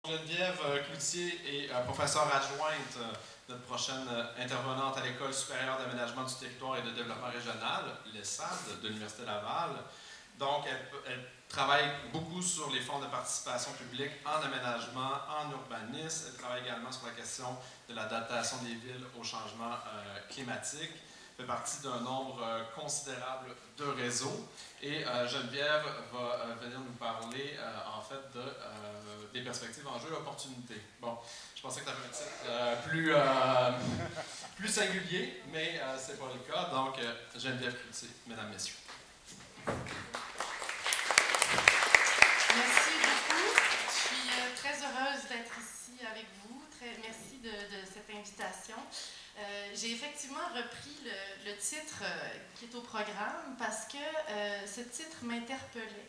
Geneviève Cloutier est professeure adjointe, notre prochaine intervenante à l'École supérieure d'aménagement du territoire et de développement régional, l'ESSAD, de l'Université Laval. Donc, elle travaille beaucoup sur les formes de participation publique en aménagement, en urbanisme. Elle travaille également sur la question de l'adaptation des villes au changement climatique. Elle fait partie d'un nombre considérable de réseaux. Et Geneviève va venir nous parler, en fait, des perspectives, enjeux et opportunités. Bon, je pensais que tu avais un titre plus singulier, mais ce n'est pas le cas. Donc, Geneviève Cloutier, mesdames, messieurs. Merci beaucoup. Je suis très heureuse d'être ici avec vous. Merci de cette invitation. J'ai effectivement repris le titre qui est au programme parce que ce titre m'interpellait.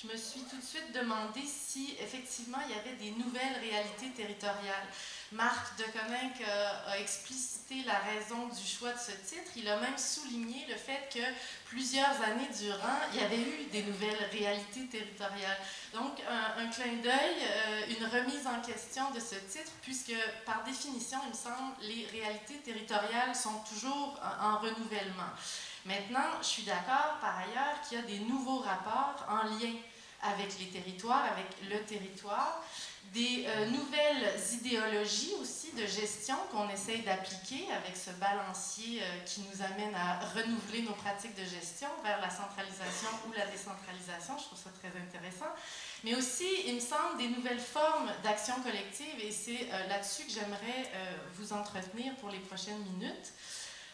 Je me suis tout de suite demandé si effectivement il y avait des nouvelles réalités territoriales. Marc Deconinck a explicité la raison du choix de ce titre. Il a même souligné le fait que plusieurs années durant, il y avait eu des nouvelles réalités territoriales. Donc, un clin d'œil, une remise en question de ce titre, puisque par définition, il me semble, les réalités territoriales sont toujours en renouvellement. Maintenant, je suis d'accord par ailleurs qu'il y a des nouveaux rapports en lien avec les territoires, avec le territoire, des nouvelles idéologies aussi de gestion qu'on essaye d'appliquer avec ce balancier qui nous amène à renouveler nos pratiques de gestion vers la centralisation ou la décentralisation. Je trouve ça très intéressant. Mais aussi, il me semble, des nouvelles formes d'action collective et c'est là-dessus que j'aimerais vous entretenir pour les prochaines minutes.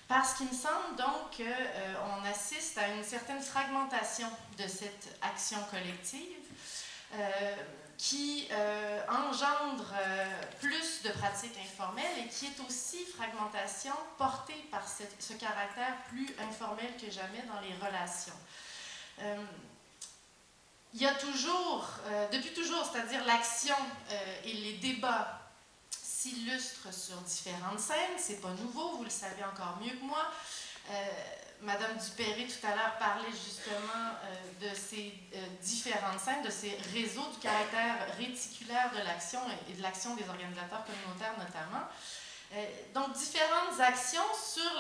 Parce qu'il me semble donc qu'on assiste à une certaine fragmentation de cette action collective qui engendre plus de pratiques informelles et qui est aussi fragmentation portée par ce caractère plus informel que jamais dans les relations. Il y a toujours, depuis toujours, c'est-à-dire l'action et les débats s'illustrent sur différentes scènes, c'est pas nouveau, vous le savez encore mieux que moi. Madame Dupéré tout à l'heure parlait justement de ces différentes scènes, de ces réseaux, du caractère réticulaire de l'action et de l'action des organisateurs communautaires notamment. Donc différentes actions sur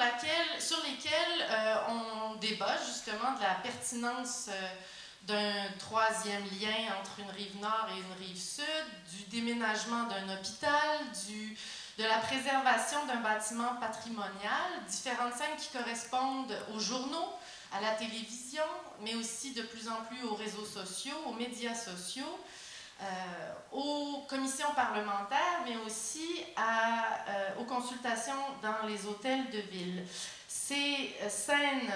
lesquelles on débat justement de la pertinence d'un troisième lien entre une rive nord et une rive sud, du déménagement d'un hôpital, de la préservation d'un bâtiment patrimonial, différentes scènes qui correspondent aux journaux, à la télévision, mais aussi de plus en plus aux réseaux sociaux, aux médias sociaux, aux commissions parlementaires, mais aussi aux consultations dans les hôtels de ville. Ces scènes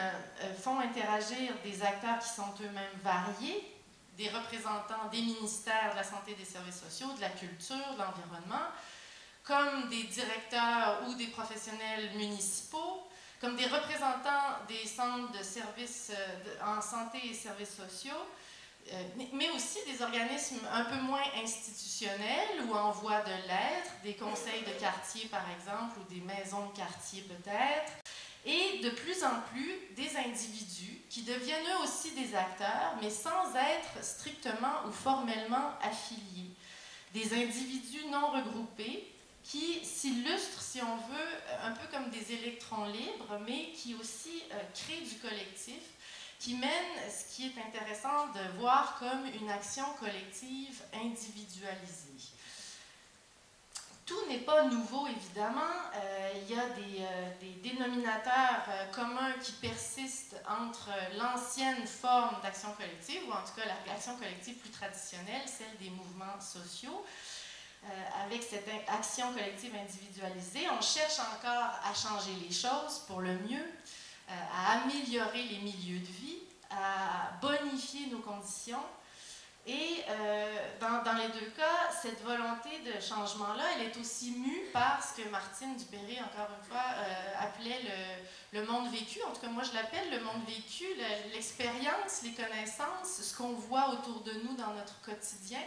font interagir des acteurs qui sont eux-mêmes variés, des représentants des ministères de la santé et des services sociaux, de la culture, de l'environnement, comme des directeurs ou des professionnels municipaux, comme des représentants des centres de services en santé et services sociaux, mais aussi des organismes un peu moins institutionnels ou en voie de l'être, des conseils de quartier par exemple, ou des maisons de quartier peut-être, et de plus en plus des individus qui deviennent eux aussi des acteurs, mais sans être strictement ou formellement affiliés. Des individus non regroupés qui s'illustrent, si on veut, un peu comme des électrons libres, mais qui aussi créent du collectif, qui mènent ce qui est intéressant de voir comme une action collective individualisée. Tout n'est pas nouveau, évidemment. Il y a des dénominateurs communs qui persistent entre l'ancienne forme d'action collective, ou en tout cas l'action collective plus traditionnelle, celle des mouvements sociaux. Avec cette action collective individualisée, on cherche encore à changer les choses pour le mieux, à améliorer les milieux de vie, à bonifier nos conditions. Et dans les deux cas, cette volonté de changement-là, elle est aussi mue par ce que Martine Dupéré, encore une fois, appelait le monde vécu. En tout cas, moi, je l'appelle le monde vécu, l'expérience, les connaissances, ce qu'on voit autour de nous dans notre quotidien.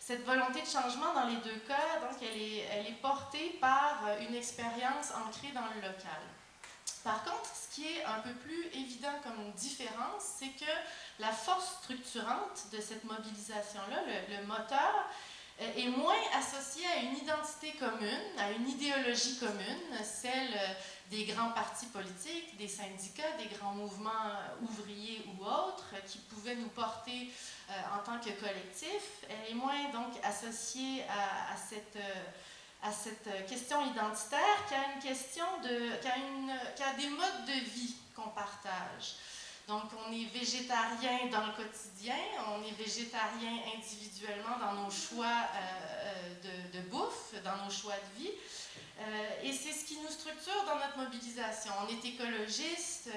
Cette volonté de changement, dans les deux cas, donc, elle est portée par une expérience ancrée dans le local. Par contre, ce qui est un peu plus évident comme différence, c'est que la force structurante de cette mobilisation-là, le moteur, est moins associée à une identité commune, à une idéologie commune, celle des grands partis politiques, des syndicats, des grands mouvements ouvriers ou autres qui pouvaient nous porter en tant que collectif. Elle est moins donc associée à cette question identitaire qu'à une question qu'à des modes de vie qu'on partage. Donc, on est végétarien dans le quotidien, on est végétarien individuellement dans nos choix de bouffe, dans nos choix de vie. Et c'est ce qui nous structure dans notre mobilisation. On est écologiste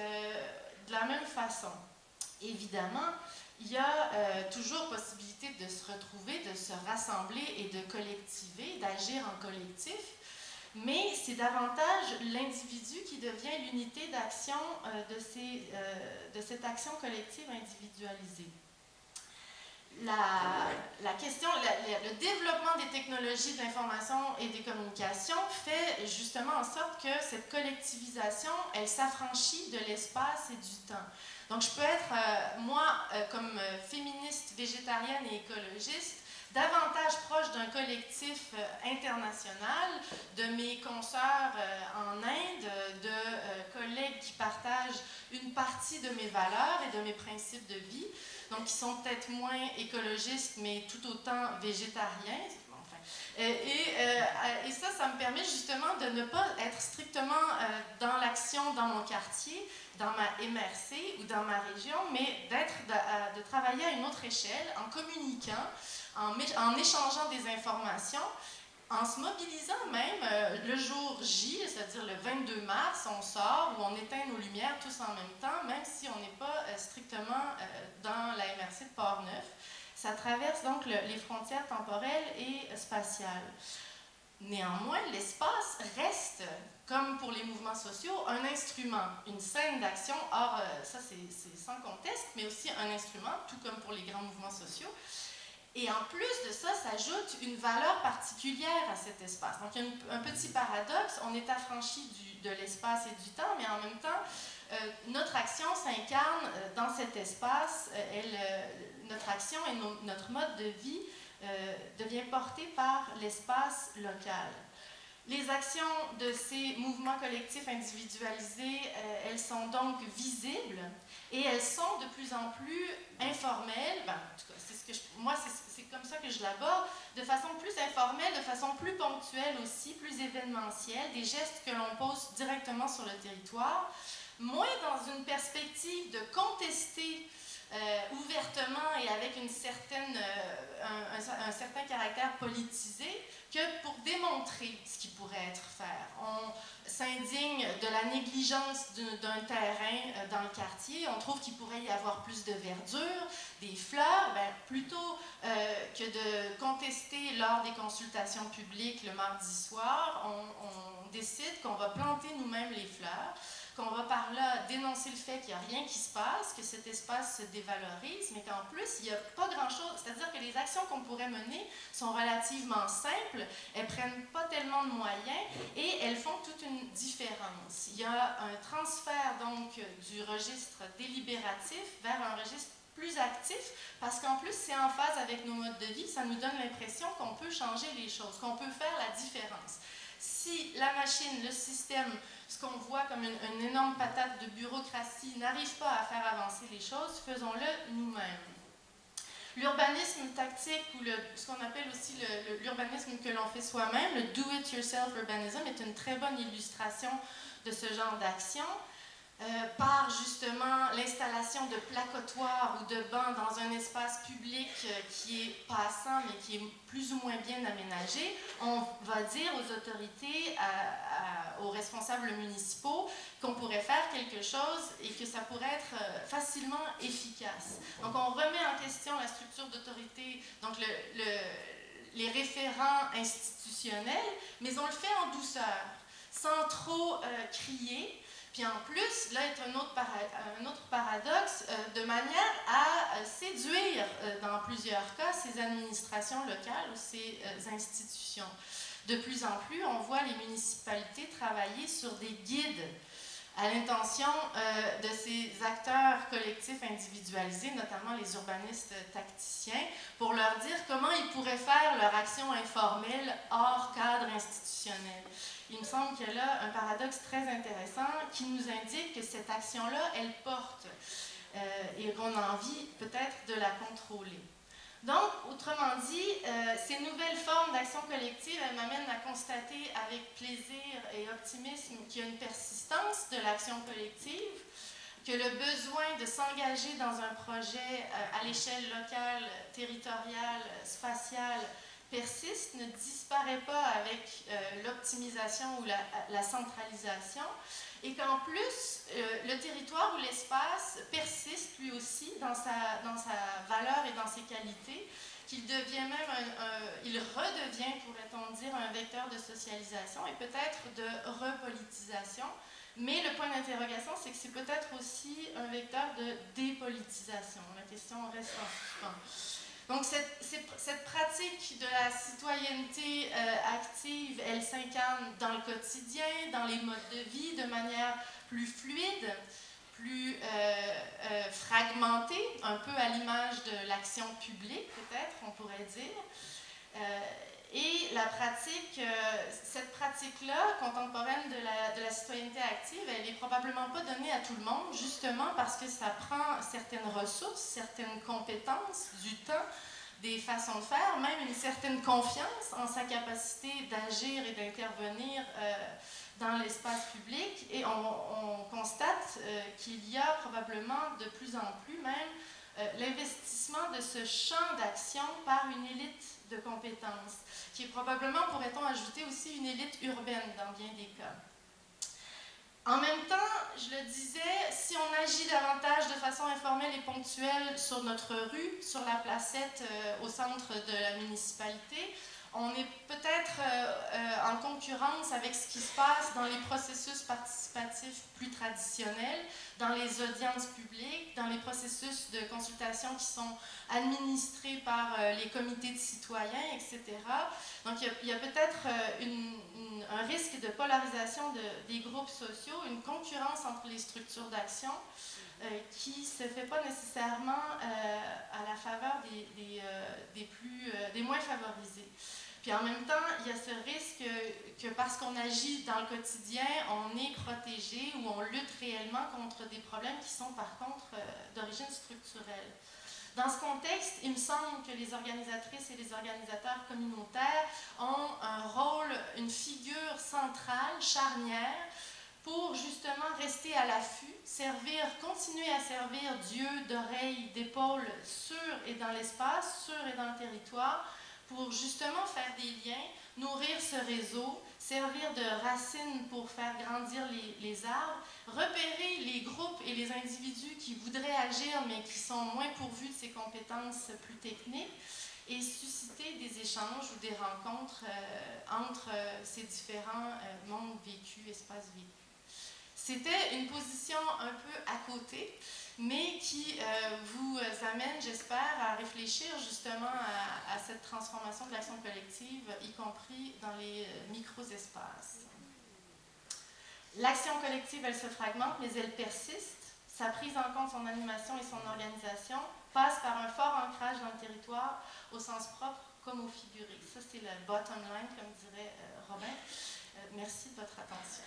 de la même façon. Évidemment, il y a toujours possibilité de se retrouver, de se rassembler et de collectiver, d'agir en collectif. Mais c'est davantage l'individu qui devient l'unité d'action de cette action collective individualisée. La question, le développement des technologies de l'information et des communications fait justement en sorte que cette collectivisation, elle s'affranchit de l'espace et du temps. Donc je peux être, moi, comme féministe, végétarienne et écologiste, davantage proche d'un collectif international, de mes consoeurs en Inde, de collègues qui partagent une partie de mes valeurs et de mes principes de vie, donc qui sont peut-être moins écologistes, mais tout autant végétariens. Et ça me permet justement de ne pas être strictement dans l'action dans mon quartier, dans ma MRC ou dans ma région, mais de travailler à une autre échelle, en communiquant, en échangeant des informations, en se mobilisant même le jour J, c'est-à-dire le 22 mars, on sort où on éteint nos lumières tous en même temps, même si on n'est pas strictement dans la MRC de Port-Neuf. Ça traverse donc les frontières temporelles et spatiales. Néanmoins, l'espace reste, comme pour les mouvements sociaux, un instrument, une scène d'action. Or, ça c'est sans conteste, mais aussi un instrument, tout comme pour les grands mouvements sociaux. Et en plus de ça, s'ajoute une valeur particulière à cet espace. Donc, il y a un petit paradoxe. On est affranchi de l'espace et du temps, mais en même temps, notre action s'incarne dans cet espace. Notre action et notre mode de vie devient porté par l'espace local. Les actions de ces mouvements collectifs individualisés, elles sont donc visibles et elles sont de plus en plus informelles. Ben, en tout cas, c'est comme ça que je l'aborde, de façon plus informelle, de façon plus ponctuelle aussi, plus événementielle, des gestes que l'on pose directement sur le territoire, moins dans une perspective de contester ouvertement et avec un certain caractère politisé que pour démontrer ce qui pourrait être fait. On s'indigne de la négligence d'un terrain dans le quartier, on trouve qu'il pourrait y avoir plus de verdure, des fleurs, plutôt que de contester lors des consultations publiques le mardi soir, on décide qu'on va planter nous-mêmes les fleurs, qu'on va par là dénoncer le fait qu'il n'y a rien qui se passe, que cet espace se dévalorise, mais qu'en plus, il n'y a pas grand-chose. C'est-à-dire que les actions qu'on pourrait mener sont relativement simples, elles ne prennent pas tellement de moyens et elles font toute une différence. Il y a un transfert donc du registre délibératif vers un registre plus actif, parce qu'en plus, c'est en phase avec nos modes de vie, ça nous donne l'impression qu'on peut changer les choses, qu'on peut faire la différence. Si la machine, le système, ce qu'on voit comme une énorme patate de bureaucratie n'arrive pas à faire avancer les choses, faisons-le nous-mêmes. L'urbanisme tactique, ou ce qu'on appelle aussi l'urbanisme que l'on fait soi-même, le do-it-yourself urbanism, est une très bonne illustration de ce genre d'action. Par justement l'installation de placotoirs ou de bancs dans un espace public qui est passant mais qui est plus ou moins bien aménagé, on va dire aux autorités, aux responsables municipaux qu'on pourrait faire quelque chose et que ça pourrait être facilement efficace. Donc on remet en question la structure d'autorité, donc les référents institutionnels, mais on le fait en douceur, sans trop crier. Puis en plus, là est un autre paradoxe, de manière à séduire, dans plusieurs cas, ces administrations locales ou ces institutions. De plus en plus, on voit les municipalités travailler sur des guides à l'intention de ces acteurs collectifs individualisés, notamment les urbanistes tacticiens, pour leur dire comment ils pourraient faire leur action informelle hors cadre institutionnel. Il me semble qu'il y a là un paradoxe très intéressant qui nous indique que cette action-là, elle porte et qu'on a envie peut-être de la contrôler. Donc, autrement dit, ces nouvelles formes d'action collective, elles m'amènent à constater avec plaisir et optimisme qu'il y a une persistance de l'action collective, que le besoin de s'engager dans un projet à l'échelle locale, territoriale, spatiale, persiste, ne disparaît pas avec l'optimisation ou la centralisation, et qu'en plus, le territoire ou l'espace persiste lui aussi dans sa valeur et dans ses qualités, qu'il devient même il redevient, pourrait-on dire, un vecteur de socialisation et peut-être de repolitisation. Mais le point d'interrogation, c'est que c'est peut-être aussi un vecteur de dépolitisation. La question reste en suspens. Donc, cette pratique de la citoyenneté active, elle s'incarne dans le quotidien, dans les modes de vie, de manière plus fluide, plus fragmentée, un peu à l'image de l'action publique, peut-être, on pourrait dire. Et la pratique, cette pratique-là, contemporaine de la citoyenneté active, elle n'est probablement pas donnée à tout le monde, justement parce que ça prend certaines ressources, certaines compétences, du temps, des façons de faire, même une certaine confiance en sa capacité d'agir et d'intervenir dans l'espace public. Et on constate qu'il y a probablement de plus en plus même l'investissement de ce champ d'action par une élite de compétences, qui est probablement, pourrait-on ajouter aussi, une élite urbaine dans bien des cas. En même temps, je le disais, si on agit davantage de façon informelle et ponctuelle sur notre rue, sur la placette au centre de la municipalité, on est peut-être en concurrence avec ce qui se passe dans les processus participatifs plus traditionnels, dans les audiences publiques, dans les processus de consultation qui sont administrés par les comités de citoyens, etc. Donc, il y a peut-être un risque de polarisation des groupes sociaux, une concurrence entre les structures d'action qui ne se fait pas nécessairement à la faveur des moins favorisés. Puis en même temps, il y a ce risque que parce qu'on agit dans le quotidien, on est protégé ou on lutte réellement contre des problèmes qui sont par contre d'origine structurelle. Dans ce contexte, il me semble que les organisatrices et les organisateurs communautaires ont un rôle, une figure centrale, charnière, pour justement rester à l'affût, continuer à servir d'yeux, d'oreilles, d'épaules sur et dans l'espace, sur et dans le territoire, pour justement faire des liens, nourrir ce réseau, servir de racines pour faire grandir les arbres, repérer les groupes et les individus qui voudraient agir mais qui sont moins pourvus de ces compétences plus techniques et susciter des échanges ou des rencontres entre ces différents mondes vécus, espaces vécus. C'était une position un peu à côté, mais qui vous amène, j'espère, à réfléchir justement à cette transformation de l'action collective, y compris dans les micro-espaces. L'action collective, elle se fragmente, mais elle persiste. Sa prise en compte, son animation et son organisation passe par un fort ancrage dans le territoire, au sens propre comme au figuré. Ça, c'est le bottom line, comme dirait Robin. Merci de votre attention.